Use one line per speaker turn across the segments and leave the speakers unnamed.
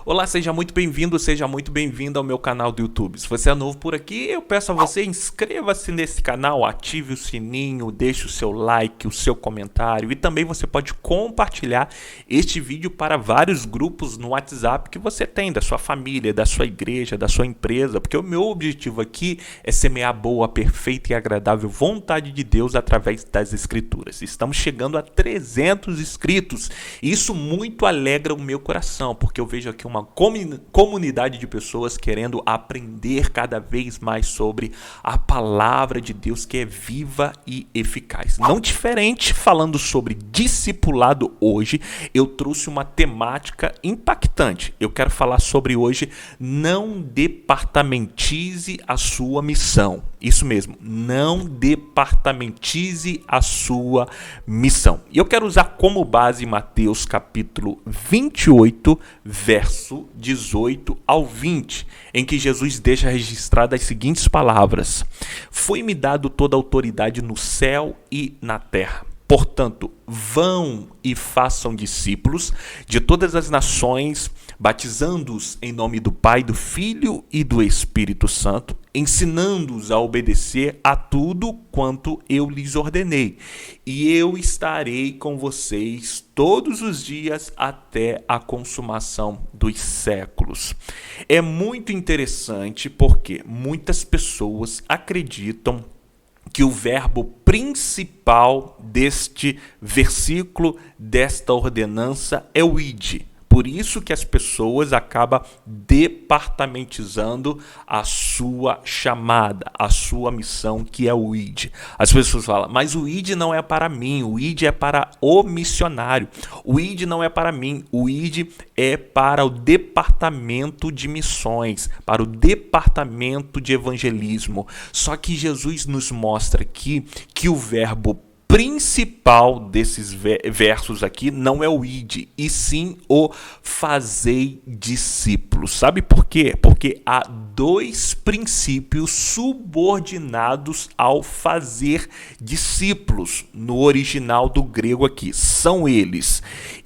Olá, seja muito bem-vindo ao meu canal do YouTube. Se você é novo por aqui, eu peço a você, inscreva-se nesse canal, ative o sininho, deixe o seu like, o seu comentário e também você pode compartilhar este vídeo para vários grupos no WhatsApp que você tem, da sua família, da sua igreja, da sua empresa, porque o meu objetivo aqui é semear a boa, perfeita e agradável vontade de Deus através das Escrituras. Estamos chegando a 300 inscritos e isso muito alegra o meu coração, porque eu vejo aqui uma comunidade de pessoas querendo aprender cada vez mais sobre a palavra de Deus, que é viva e eficaz. Não diferente, falando sobre discipulado hoje, eu trouxe uma temática impactante. Eu quero falar sobre hoje, não departamentize a sua missão. Isso mesmo, não departamentize a sua missão. E eu quero usar como base Mateus capítulo 28, verso 18 ao 20, em que Jesus deixa registradas as seguintes palavras: Foi-me dado toda a autoridade no céu e na terra. Portanto, vão e façam discípulos de todas as nações, batizando-os em nome do Pai, do Filho e do Espírito Santo, ensinando-os a obedecer a tudo quanto eu lhes ordenei. E eu estarei com vocês todos os dias até a consumação dos séculos. É muito interessante porque muitas pessoas acreditam que o verbo principal deste versículo, desta ordenança, é o ide. Por isso que as pessoas acabam departamentizando a sua chamada, a sua missão, que é o ID. As pessoas falam, mas o ID não é para mim, o ID é para o missionário. O ID não é para mim, o ID é para o departamento de missões, para o departamento de evangelismo. Só que Jesus nos mostra aqui que o verbo principal desses versos aqui não é o ide, e sim o fazei discípulos. Sabe por quê? Porque há dois princípios subordinados ao fazer discípulos no original do grego aqui. São eles: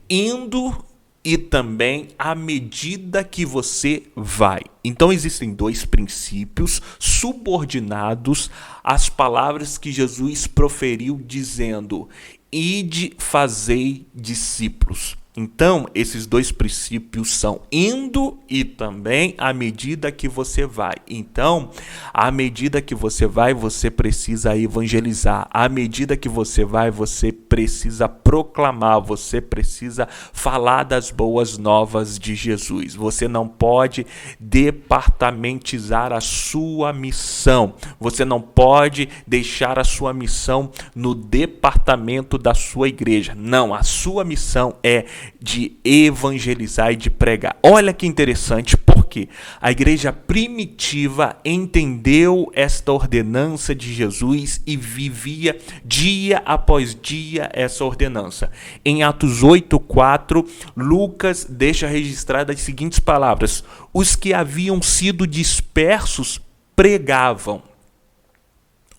indo e também à medida que você vai. Então existem dois princípios subordinados às palavras que Jesus proferiu dizendo: ide, fazei discípulos. Então, esses dois princípios são indo e também à medida que você vai. Então, à medida que você vai, você precisa evangelizar. À medida que você vai, você precisa proclamar, você precisa falar das boas novas de Jesus. Você não pode departamentizar a sua missão. Você não pode deixar a sua missão no departamento da sua igreja. Não, a sua missão é de evangelizar e de pregar. Olha que interessante, porque a igreja primitiva entendeu esta ordenança de Jesus e vivia dia após dia essa ordenança. Em Atos 8:4, Lucas deixa registradas as seguintes palavras: os que haviam sido dispersos pregavam.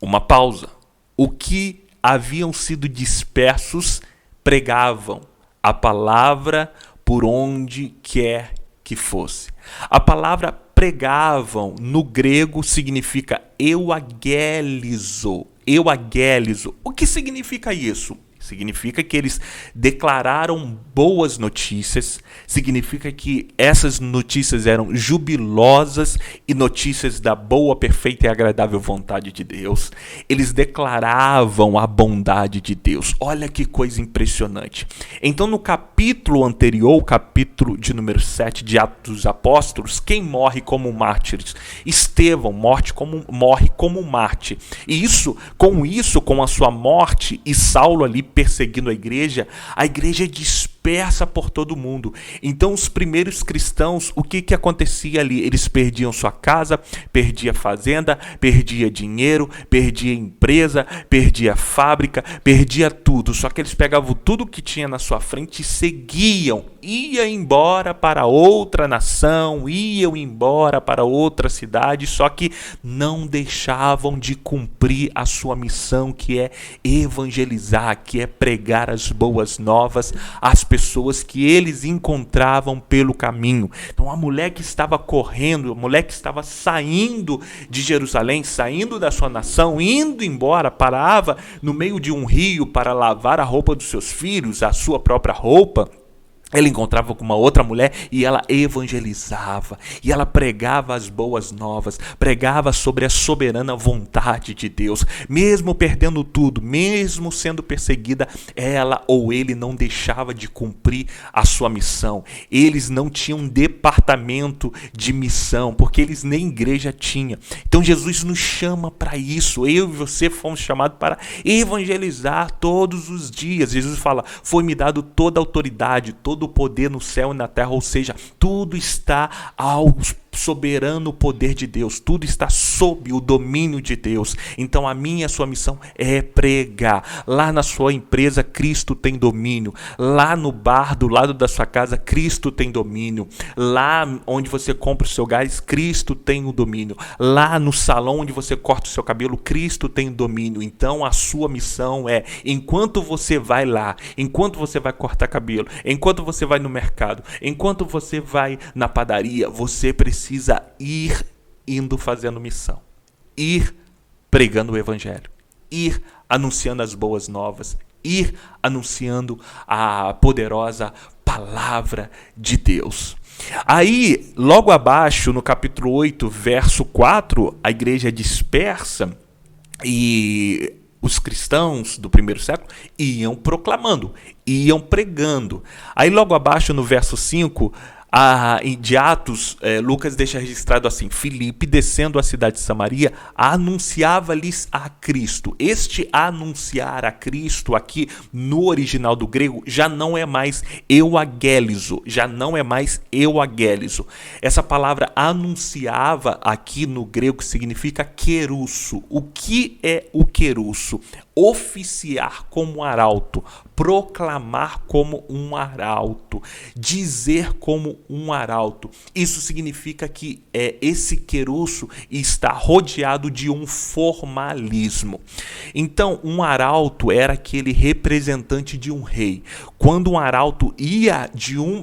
Uma pausa. O que haviam sido dispersos pregavam a palavra por onde quer que fosse. A palavra pregavam no grego significa euagelizo. Euagelizo. O que significa isso? Significa que eles declararam boas notícias, significa que essas notícias eram jubilosas e notícias da boa, perfeita e agradável vontade de Deus. Eles declaravam a bondade de Deus. Olha que coisa impressionante. Então, no capítulo anterior, o capítulo de número 7 de Atos dos Apóstolos, quem morre como mártires? Estevão morre como mártir. E com a sua morte e Saulo ali perseguindo a igreja é dispersa por todo mundo. Então os primeiros cristãos, o que acontecia ali? Eles perdiam sua casa, perdia fazenda, perdia dinheiro, perdia empresa, perdia fábrica, perdia tudo. Só que eles pegavam tudo que tinha na sua frente e seguiam. Ia embora para outra nação, iam embora para outra cidade, só que não deixavam de cumprir a sua missão, que é evangelizar, que é pregar as boas novas às pessoas pessoas que eles encontravam pelo caminho. Então a mulher que estava correndo, a mulher que estava saindo de Jerusalém, saindo da sua nação, indo embora, parava no meio de um rio para lavar a roupa dos seus filhos, a sua própria roupa. Ela encontrava com uma outra mulher e ela evangelizava, e ela pregava as boas novas, pregava sobre a soberana vontade de Deus. Mesmo perdendo tudo, mesmo sendo perseguida, ela ou ele não deixava de cumprir a sua missão. Eles não tinham departamento de missão, porque eles nem igreja tinham. Então Jesus nos chama para isso. Eu e você fomos chamados para evangelizar todos os dias. Jesus fala, foi-me dado toda a autoridade, todo o poder no céu e na terra, ou seja, tudo está ao soberano poder de Deus, tudo está sob o domínio de Deus. Então a minha e a sua missão é pregar. Lá na sua empresa, Cristo tem domínio. Lá no bar do lado da sua casa, Cristo tem domínio. Lá onde você compra o seu gás, Cristo tem o domínio. Lá no salão onde você corta o seu cabelo, Cristo tem o domínio. Então a sua missão é, enquanto você vai lá, enquanto você vai cortar cabelo, enquanto você vai no mercado, enquanto você vai na padaria, você precisa ir indo fazendo missão, ir pregando o evangelho, ir anunciando as boas novas, ir anunciando a poderosa palavra de Deus. Aí, logo abaixo, no capítulo 8, verso 4, a igreja é dispersa e os cristãos do primeiro século iam proclamando, iam pregando. Aí logo abaixo, no verso 5, de Atos, Lucas deixa registrado assim: Filipe, descendo à cidade de Samaria, anunciava-lhes a Cristo. Este anunciar a Cristo aqui no original do grego já não é mais euagelizo, Essa palavra anunciava aqui no grego significa querusso. O que é o querusso? Oficiar como arauto, proclamar como um arauto, dizer como um arauto. Isso significa que esse querusso está rodeado de um formalismo. Então, um arauto era aquele representante de um rei. Quando um arauto ia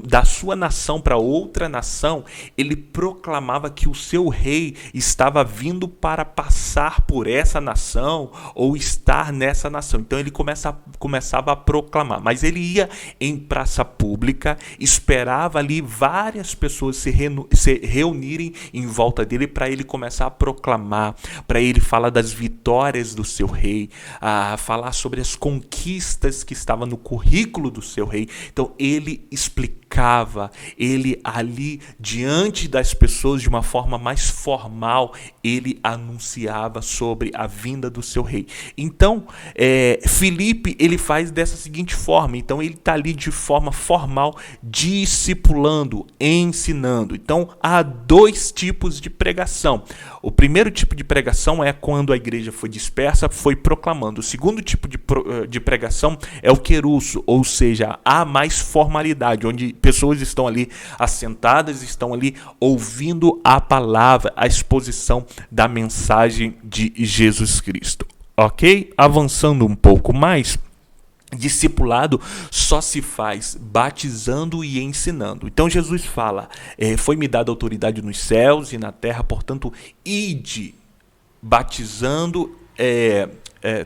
da sua nação para outra nação, ele proclamava que o seu rei estava vindo para passar por essa nação ou estar nessa nação. Então ele começava a proclamar, mas ele ia em praça pública, esperava ali várias pessoas se reunirem em volta dele para ele começar a proclamar, para ele falar das vitórias do seu rei, a falar sobre as conquistas que estavam no currículo do seu rei. Então ele explicava, ele ali diante das pessoas de uma forma mais formal, ele anunciava sobre a vinda do seu rei. Então Filipe, ele faz dessa seguinte forma. Então ele está ali de forma formal, discipulando, ensinando. Então há dois tipos de pregação. O primeiro tipo de pregação é quando a igreja foi dispersa, foi proclamando. O segundo tipo de pregação é o querusso, ou seja, há mais formalidade, onde pessoas estão ali assentadas, estão ali ouvindo a palavra, a exposição da mensagem de Jesus Cristo. Ok? Avançando um pouco mais, discipulado só se faz batizando e ensinando. Então Jesus fala, foi-me dada autoridade nos céus e na terra, portanto, ide batizando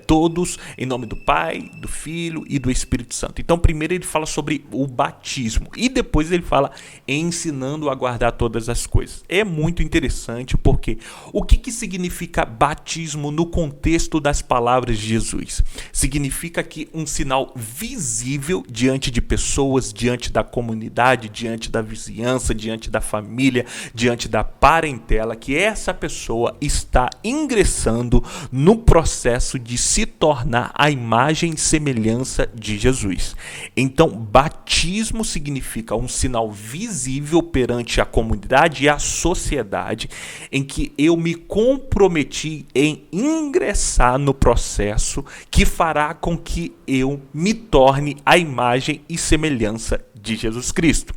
todos em nome do Pai, do Filho e do Espírito Santo. Então primeiro ele fala sobre o batismo e depois ele fala ensinando a guardar todas as coisas. É muito interessante porque o que significa batismo no contexto das palavras de Jesus? Significa que um sinal visível diante de pessoas, diante da comunidade, diante da vizinhança, diante da família, diante da parentela, que essa pessoa está ingressando no processo de se tornar a imagem e semelhança de Jesus. Então, batismo significa um sinal visível perante a comunidade e a sociedade em que eu me comprometi em ingressar no processo que fará com que eu me torne a imagem e semelhança de Jesus Cristo.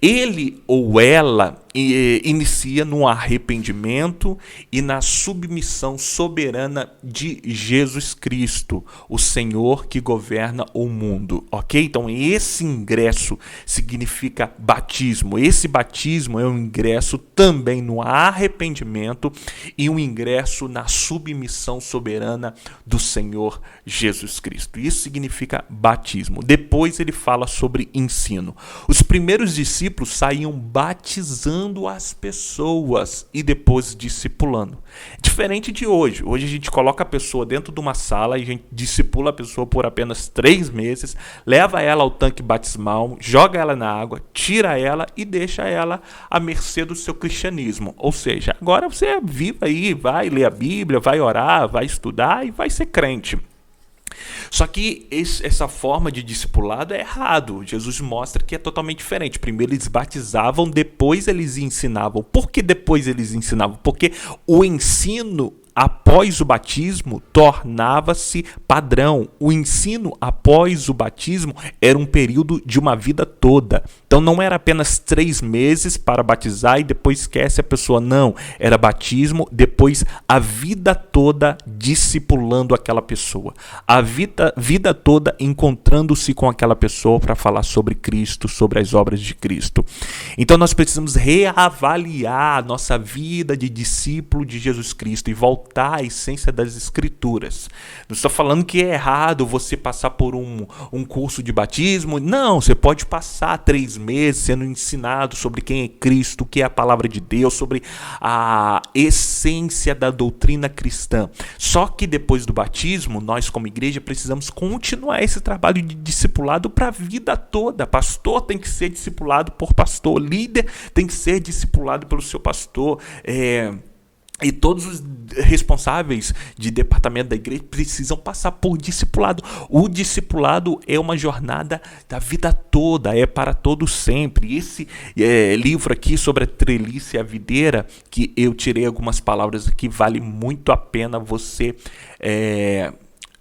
Ele ou ela inicia no arrependimento e na submissão soberana de Jesus Cristo, o Senhor que governa o mundo, ok? Então esse ingresso significa batismo. Esse batismo é um ingresso também no arrependimento e um ingresso na submissão soberana do Senhor Jesus Cristo. Isso significa batismo. Depois ele fala sobre ensino. Os primeiros discípulos saíam batizando as pessoas e depois discipulando. Diferente de hoje. Hoje a gente coloca a pessoa dentro de uma sala e a gente discipula a pessoa por apenas 3 meses, leva ela ao tanque batismal, joga ela na água, tira ela e deixa ela à mercê do seu cristianismo. Ou seja, agora você vive aí, vai ler a Bíblia, vai orar, vai estudar e vai ser crente. Só que essa forma de discipulado é errado. Jesus mostra que é totalmente diferente. Primeiro eles batizavam, depois eles ensinavam. Por que depois eles ensinavam? Porque o ensino após o batismo tornava-se padrão. O ensino após o batismo era um período de uma vida toda. Então não era apenas 3 meses para batizar e depois esquece a pessoa. Não, era batismo, depois a vida toda discipulando aquela pessoa. A vida toda encontrando-se com aquela pessoa para falar sobre Cristo, sobre as obras de Cristo. Então nós precisamos reavaliar a nossa vida de discípulo de Jesus Cristo e voltar à essência das Escrituras. Não estou falando que é errado você passar por um curso de batismo. Não, você pode passar 3 meses sendo ensinado sobre quem é Cristo, o que é a palavra de Deus, sobre a essência da doutrina cristã. Só que depois do batismo, nós como igreja precisamos continuar esse trabalho de discipulado para a vida toda. Pastor tem que ser discipulado por pastor, líder tem que ser discipulado pelo seu pastor, e todos os responsáveis de departamento da igreja precisam passar por discipulado. O discipulado é uma jornada da vida toda, é para todo sempre. Esse livro aqui sobre a treliça e a videira, que eu tirei algumas palavras aqui, vale muito a pena você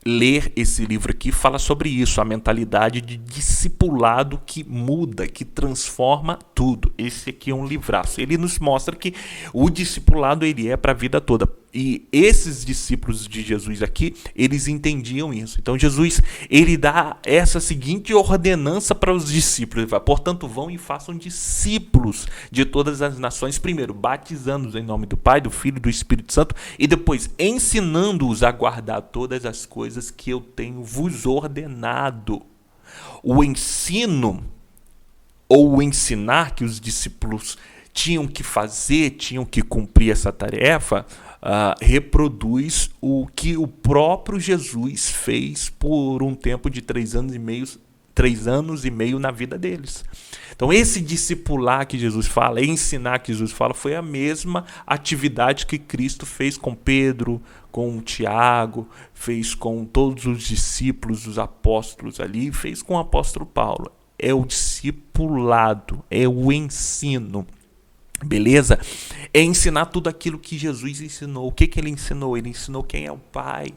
ler esse livro aqui. Fala sobre isso, a mentalidade de discipulado que muda, que transforma tudo. Esse aqui é um livraço. Ele nos mostra que o discipulado ele é para a vida toda. E esses discípulos de Jesus aqui, eles entendiam isso. Então Jesus, ele dá essa seguinte ordenança para os discípulos. Ele fala, portanto, vão e façam discípulos de todas as nações, primeiro batizando-os em nome do Pai, do Filho e do Espírito Santo, e depois ensinando-os a guardar todas as coisas que eu tenho vos ordenado. O ensino ou o ensinar que os discípulos tinham que fazer, tinham que cumprir essa tarefa, reproduz o que o próprio Jesus fez por um tempo de 3 anos e meio na vida deles. Então esse discipular que Jesus fala, ensinar que Jesus fala, foi a mesma atividade que Cristo fez com Pedro, com Tiago, fez com todos os discípulos, os apóstolos ali, fez com o apóstolo Paulo. É o discipulado, é o ensino. Beleza? É ensinar tudo aquilo que Jesus ensinou. O que ele ensinou? Ele ensinou quem é o Pai,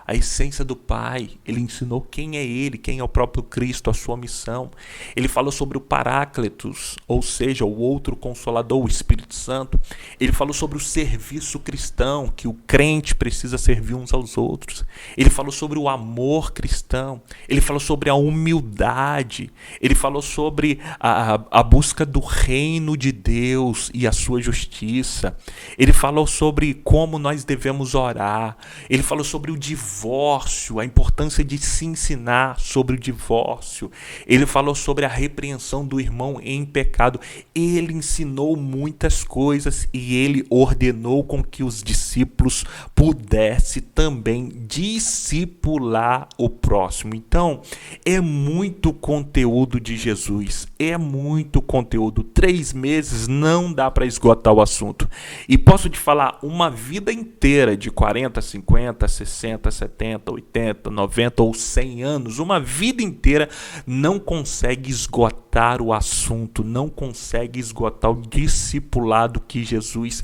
a essência do Pai. Ele ensinou quem é Ele, quem é o próprio Cristo, a sua missão. Ele falou sobre o Paráclitos, ou seja, o outro Consolador, o Espírito Santo. Ele falou sobre o serviço cristão, que o crente precisa servir uns aos outros. Ele falou sobre o amor cristão. Ele falou sobre a humildade. Ele falou sobre a busca do reino de Deus e a sua justiça. Ele falou sobre como nós devemos orar. Ele falou sobre o divórcio, a importância de se ensinar sobre o divórcio. Ele falou sobre a repreensão do irmão em pecado. Ele ensinou muitas coisas e ele ordenou com que os discípulos pudessem também discipular o próximo. Então, é muito conteúdo de Jesus, é muito conteúdo. 3 meses não dá para esgotar o assunto. E posso te falar, uma vida inteira de 40, 50, 60, 70, 80, 90 ou 100 anos, uma vida inteira não consegue esgotar o assunto, não consegue esgotar o discipulado que Jesus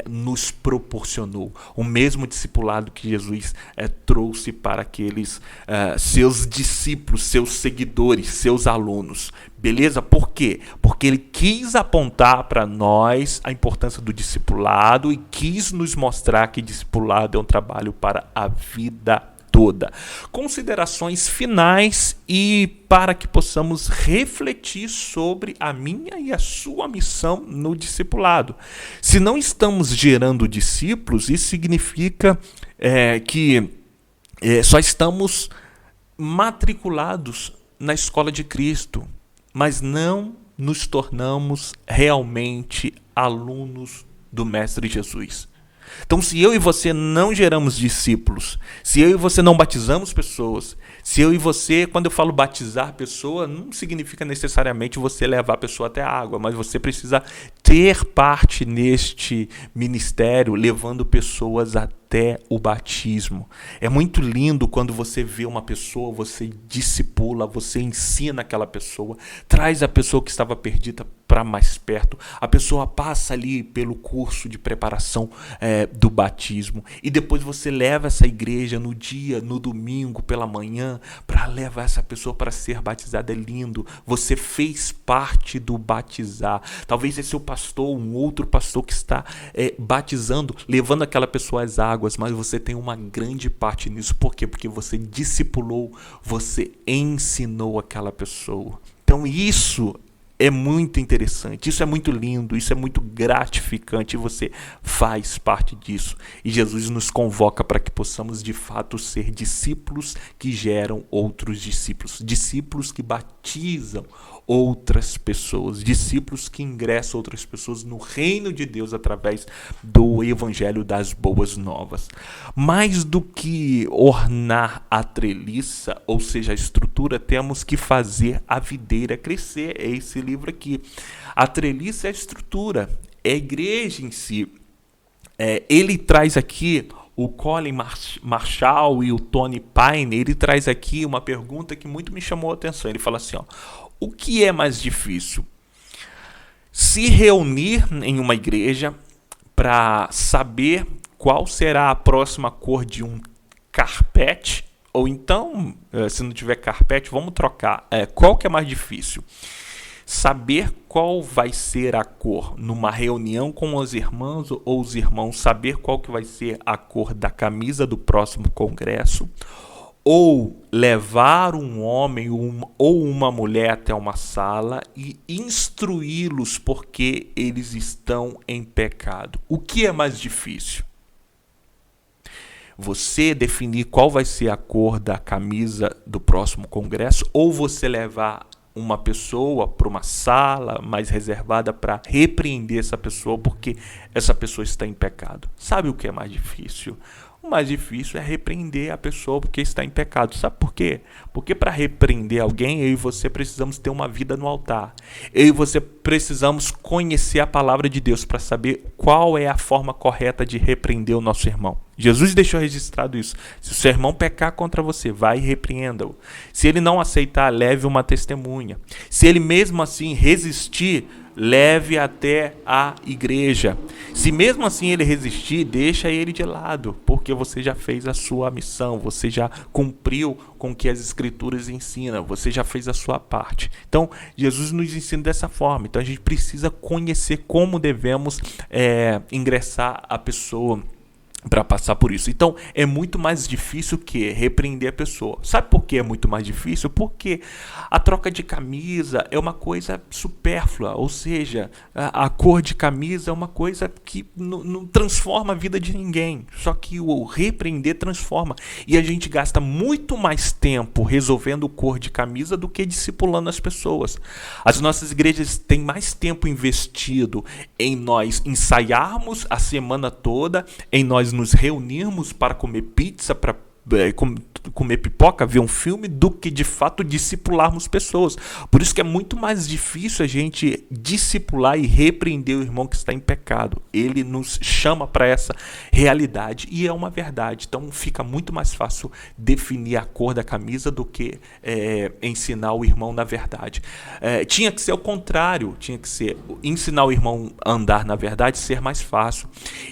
nos proporcionou. O mesmo discipulado que Jesus trouxe para aqueles seus discípulos, seus seguidores, seus alunos. Beleza? Por quê? Porque ele quis apontar para nós a importância do discipulado e quis nos mostrar que discipulado é um trabalho para a vida toda. Considerações finais e para que possamos refletir sobre a minha e a sua missão no discipulado. Se não estamos gerando discípulos, isso significa que só estamos matriculados na escola de Cristo, mas não nos tornamos realmente alunos do Mestre Jesus. Então, se eu e você não geramos discípulos, se eu e você não batizamos pessoas, se eu e você, quando eu falo batizar pessoa, não significa necessariamente você levar a pessoa até a água, mas você precisa ter parte neste ministério, levando pessoas até o batismo. É muito lindo quando você vê uma pessoa, você discipula, você ensina aquela pessoa, traz a pessoa que estava perdida para mais perto, a pessoa passa ali pelo curso de preparação do batismo e depois você leva essa igreja no domingo pela manhã para levar essa pessoa para ser batizada. É lindo, você fez parte do batizar. Talvez é seu pastor, um outro pastor que está batizando, levando aquela pessoa às águas, mas você tem uma grande parte nisso. Por quê? Porque você discipulou, você ensinou aquela pessoa. Então isso é muito interessante, isso é muito lindo, isso é muito gratificante e você faz parte disso. E Jesus nos convoca para que possamos de fato ser discípulos que geram outros discípulos, discípulos que batizam outras pessoas, discípulos que ingressam outras pessoas no reino de Deus através do evangelho das boas novas. Mais do que ornar a treliça, ou seja, a estrutura, temos que fazer a videira crescer. É esse livro aqui. A treliça é a estrutura, é a igreja em si. Ele traz aqui, o Colin Marshall e o Tony Pine, ele traz aqui uma pergunta que muito me chamou a atenção. Ele fala assim, o que é mais difícil? Se reunir em uma igreja para saber qual será a próxima cor de um carpete, ou então, se não tiver carpete, vamos trocar. Qual que é mais difícil? Saber qual vai ser a cor numa reunião com os irmãos ou os irmãos saber qual que vai ser a cor da camisa do próximo congresso, ou levar um homem ou uma mulher até uma sala e instruí-los porque eles estão em pecado. O que é mais difícil? Você definir qual vai ser a cor da camisa do próximo congresso, ou você levar uma pessoa para uma sala mais reservada para repreender essa pessoa porque essa pessoa está em pecado? Sabe o que é mais difícil? O mais difícil é repreender a pessoa porque está em pecado. Sabe por quê? Porque para repreender alguém, eu e você precisamos ter uma vida no altar. Eu e você precisamos conhecer a palavra de Deus para saber qual é a forma correta de repreender o nosso irmão. Jesus deixou registrado isso. Se o seu irmão pecar contra você, vai e repreenda-o. Se ele não aceitar, leve uma testemunha. Se ele mesmo assim resistir, leve até a igreja. Se mesmo assim ele resistir, deixa ele de lado, porque você já fez a sua missão, você já cumpriu com o que as escrituras ensinam, você já fez a sua parte. Então, Jesus nos ensina dessa forma. Então, a gente precisa conhecer como devemos ingressar a pessoa para passar por isso. Então, é muito mais difícil que repreender a pessoa. Sabe por que é muito mais difícil? Porque a troca de camisa é uma coisa supérflua, ou seja, a cor de camisa é uma coisa que não transforma a vida de ninguém. Só que o repreender transforma. E a gente gasta muito mais tempo resolvendo cor de camisa do que discipulando as pessoas. As nossas igrejas têm mais tempo investido em nós ensaiarmos a semana toda, em nós nos reunirmos para comer pizza, para comer pipoca, ver um filme, do que de fato discipularmos pessoas. Por isso que é muito mais difícil a gente discipular e repreender o irmão que está em pecado. Ele nos chama para essa realidade e é uma verdade. Então fica muito mais fácil definir a cor da camisa do que ensinar o irmão na verdade. Tinha que ser o contrário, tinha que ser ensinar o irmão a andar na verdade, ser mais fácil.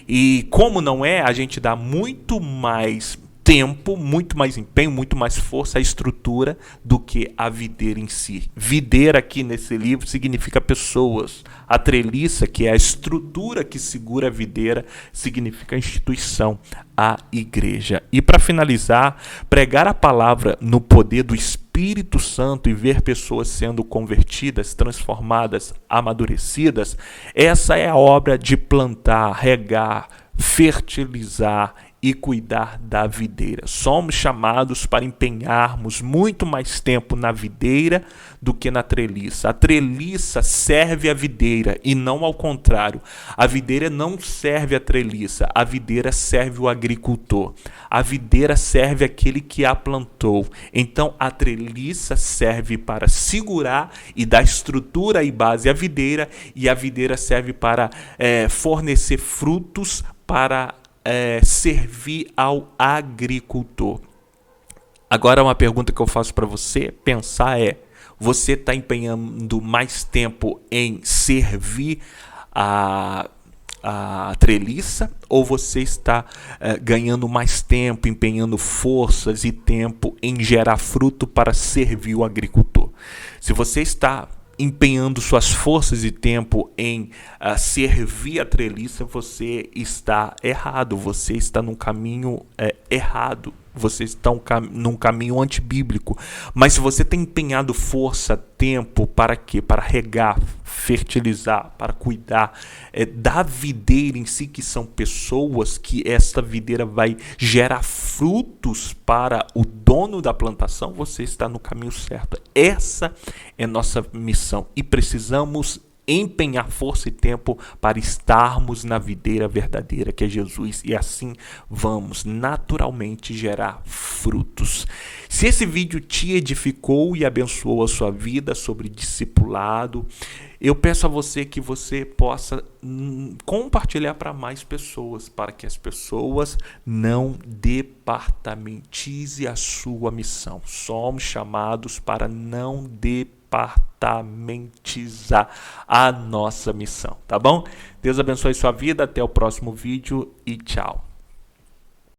E como não é, a gente dá muito mais tempo, muito mais empenho, muito mais força, a estrutura do que a videira em si. Videira aqui nesse livro significa pessoas. A treliça, que é a estrutura que segura a videira, significa a instituição, a igreja. E para finalizar, pregar a palavra no poder do Espírito Santo e ver pessoas sendo convertidas, transformadas, amadurecidas, essa é a obra de plantar, regar, fertilizar e cuidar da videira. Somos chamados para empenharmos muito mais tempo na videira do que na treliça. A treliça serve a videira e não ao contrário. A videira não serve a treliça, a videira serve o agricultor. A videira serve aquele que a plantou. Então a treliça serve para segurar e dar estrutura e base à videira, e a videira serve para fornecer frutos para servir ao agricultor. Agora uma pergunta que eu faço para você pensar você está empenhando mais tempo em servir a treliça, ou você está ganhando mais tempo, empenhando forças e tempo em gerar fruto para servir o agricultor? Se você está empenhando suas forças e tempo em servir a treliça, você está errado, você está num caminho errado, você está num caminho antibíblico. Mas se você tem empenhado força, tempo, para quê? Para regar, fertilizar, para cuidar da videira em si, que são pessoas, que esta videira vai gerar frutos para o dono da plantação, você está no caminho certo. Essa é nossa missão e precisamos empenhar força e tempo para estarmos na videira verdadeira, que é Jesus, e assim vamos naturalmente gerar frutos. Se esse vídeo te edificou e abençoou a sua vida sobre discipulado, eu peço a você que você possa compartilhar para mais pessoas, para que as pessoas não departamentize a sua missão. Somos chamados para não departamentizar a nossa missão, tá bom? Deus abençoe sua vida, até o próximo vídeo e tchau.